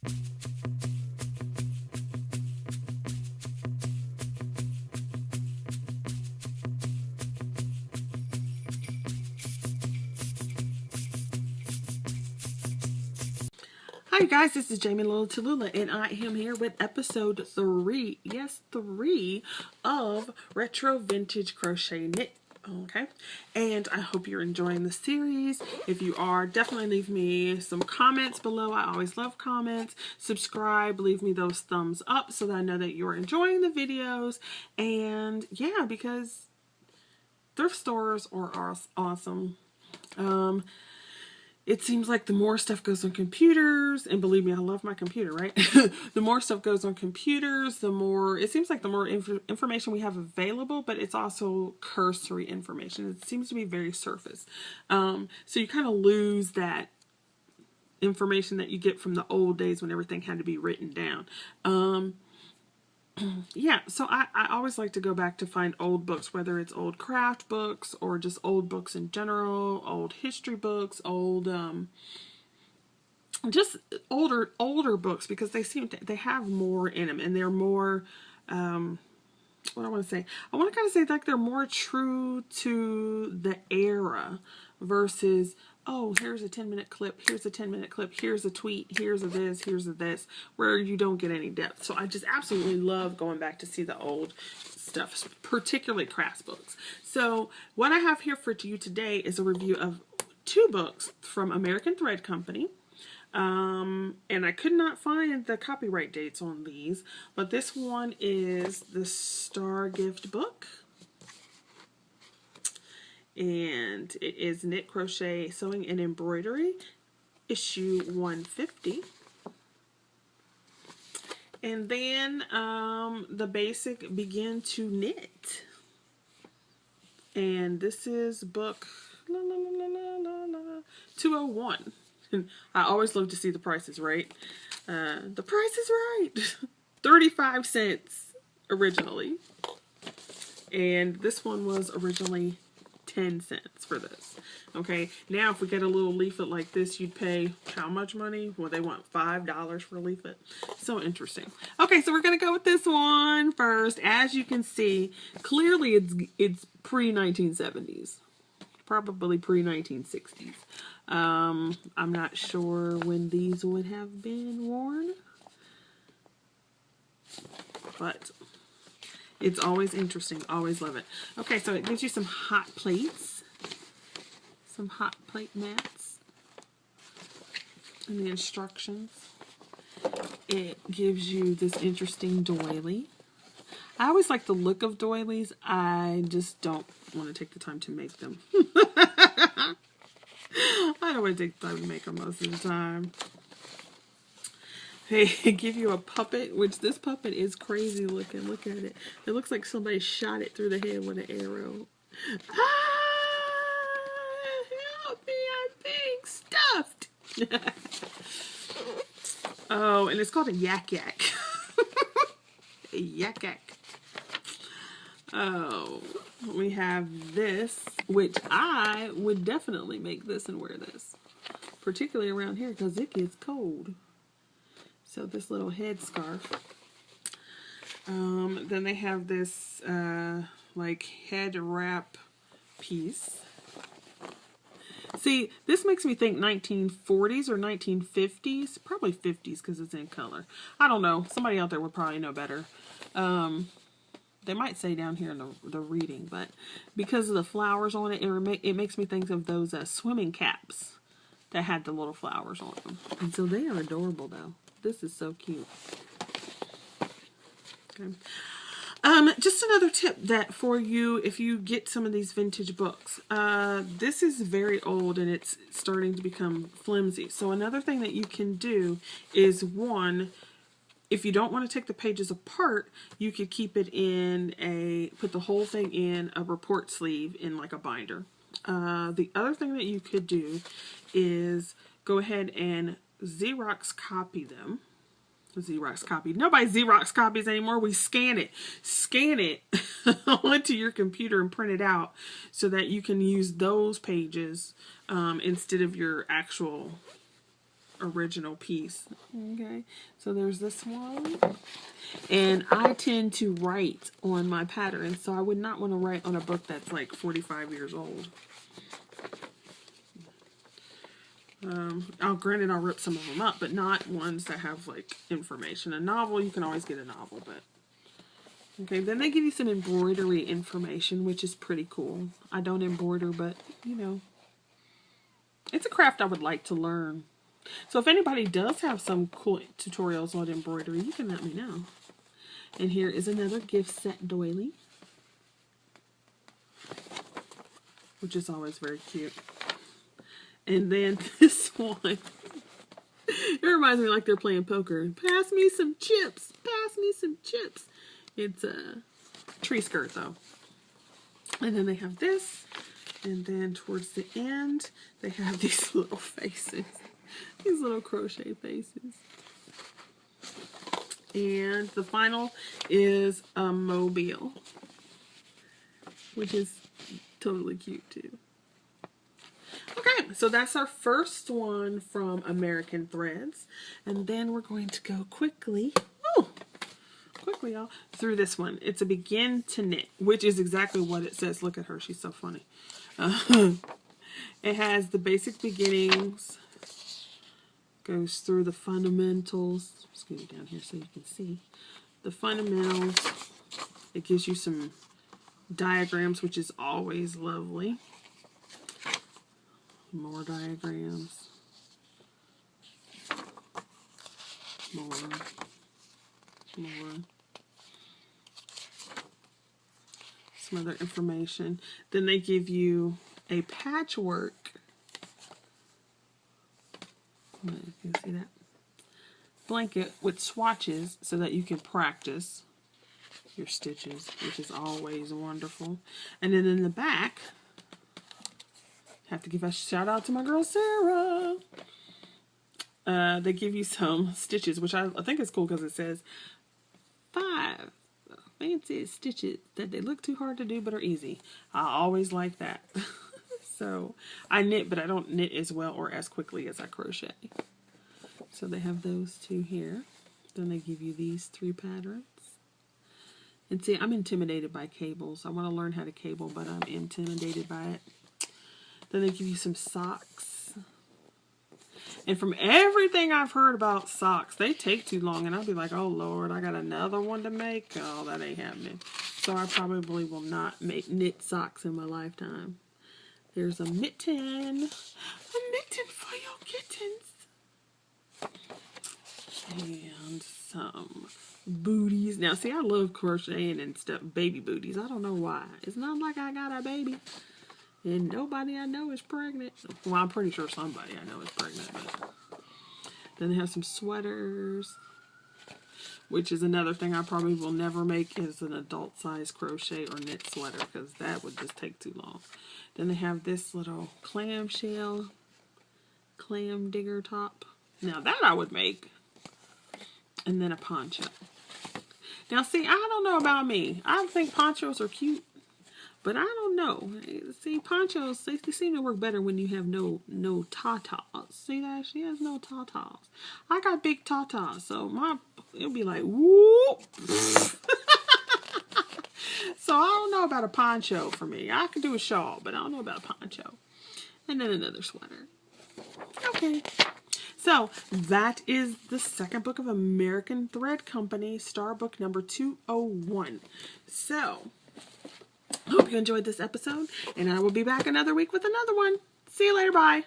Hi guys, this is Jamie Little Tallulah, and I am here with episode 3, yes 3, of Retro Vintage Crochet Knit. Okay, and I hope you're enjoying the series. If you are, definitely leave me some comments below. I always love comments. Subscribe, leave me those thumbs up so that I know that you're enjoying the videos. And yeah, because thrift stores are awesome. It seems like the more stuff goes on computers, and believe me, I love my computer, right? The more stuff goes on computers, the more, it seems like the more information we have available, but it's also cursory information. It seems to be very surface. So you kind of lose that information that you get from the old days when everything had to be written down. Yeah, so I always like to go back to find old books, whether it's old craft books or just old books in general, old history books, old just older books, because they have more in them, and they're more what I want to say. I want to kind of say like they're more true to the era versus, oh, here's a 10-minute clip, here's a 10-minute clip, here's a tweet, here's a this, here's a this, where you don't get any depth. So I just absolutely love going back to see the old stuff, particularly crafts books. So what I have here for you today is a review of 2 books from American Thread Company. And I could not find the copyright dates on these, but this one is the Star Gift book, and it is Knit, Crochet, Sewing, and Embroidery, issue 150. And then the basic Begin to Knit, and this is book 201. I always love to see the prices right. The price is right. 35 cents originally. And this one was originally 10 cents for this. Okay, now if we get a little leaflet like this, you'd pay how much money? Well, they want $5 for a leaflet. So interesting. Okay, so we're going to go with this one first. As you can see, clearly it's pre-1970s. Probably pre-1960s. I'm not sure when these would have been worn, but it's always interesting. Always love it. Okay, so it gives you some hot plates, some hot plate mats, and the instructions. It gives you this interesting doily. I always like the look of doilies. I just don't want to take the time to make them. I don't want to take the time to make them most of the time. They give you a puppet, which this puppet is crazy looking. Look at it. It looks like somebody shot it through the head with an arrow. Ah! Help me, I'm being stuffed. Oh, and it's called a yak yak. A yak yak. Oh, we have this, which I would definitely make this and wear this, particularly around here because it gets cold. So this little head scarf. Then they have this like head wrap piece. See, this makes me think 1940s or 1950s, probably 50s because it's in color. I don't know. Somebody out there would probably know better. They might say down here in the reading, but because of the flowers on it, it makes me think of those swimming caps that had the little flowers on them. And so they are adorable, though. This is so cute. Okay. Just another tip that for you, if you get some of these vintage books, this is very old and it's starting to become flimsy. So another thing that you can do is, one, if you don't want to take the pages apart, you could keep it in put the whole thing in a report sleeve in like a binder. The other thing that you could do is go ahead and Xerox copy them. Xerox copy. Nobody Xerox copies anymore. We scan it onto your computer and print it out so that you can use those pages instead of your actual original piece. Okay, so there's this one. And I tend to write on my patterns, so I would not want to write on a book that's like 45 years old. Granted, I'll rip some of them up, but not ones that have like information. A novel, you can always get a novel, but okay. Then they give you some embroidery information, which is pretty cool. I don't embroider, but you know, it's a craft I would like to learn. So if anybody does have some cool tutorials on embroidery, you can let me know. And here is another gift set doily, which is always very cute. And then this one, it reminds me like they're playing poker. Pass me some chips. Pass me some chips. It's a tree skirt though. And then they have this. And then towards the end, they have these little faces. These little crochet faces. And the final is a mobile, which is totally cute too. Okay, so that's our first one from American Threads. And then we're going to go quickly, y'all, through this one. It's a begin to knit, which is exactly what it says. Look at her, she's so funny. It has the basic beginnings, goes through the fundamentals. Just get it down here so you can see the fundamentals. It gives you some diagrams, which is always lovely. More diagrams. More. Some other information. Then they give you a patchwork. You can see that blanket with swatches so that you can practice your stitches, which is always wonderful. And then in the back, have to give a shout out to my girl Sarah. They give you some stitches, which I think is cool because it says 5 fancy stitches that they look too hard to do but are easy. I always like that. So I knit, but I don't knit as well or as quickly as I crochet. So they have those two here. Then they give you these 3 patterns. And see, I'm intimidated by cables. I want to learn how to cable, but I'm intimidated by it. Then they give you some socks. And from everything I've heard about socks, they take too long. And I'll be like, oh, Lord, I got another one to make. Oh, that ain't happening. So I probably will not knit socks in my lifetime. There's a mitten. A mitten for your kittens. And some booties. Now, see, I love crocheting and stuff, baby booties. I don't know why. It's not like I got a baby. And nobody I know is pregnant. Well, I'm pretty sure somebody I know is pregnant. But then they have some sweaters, which is another thing I probably will never make is an adult size crochet or knit sweater because that would just take too long. Then they have this little clamshell, clam digger top. Now that I would make. And then a poncho. Now see, I don't know about me. I think ponchos are cute. But I don't know. See, ponchos, they seem to work better when you have no tatas. See that? She has no tatas. I got big tatas, so it'll be like, whoop. So I don't know about a poncho for me. I could do a shawl, but I don't know about a poncho. And then another sweater. Okay. So that is the second book of American Thread Company, Star Book number 201. So hope you enjoyed this episode, and I will be back another week with another one. See you later. Bye.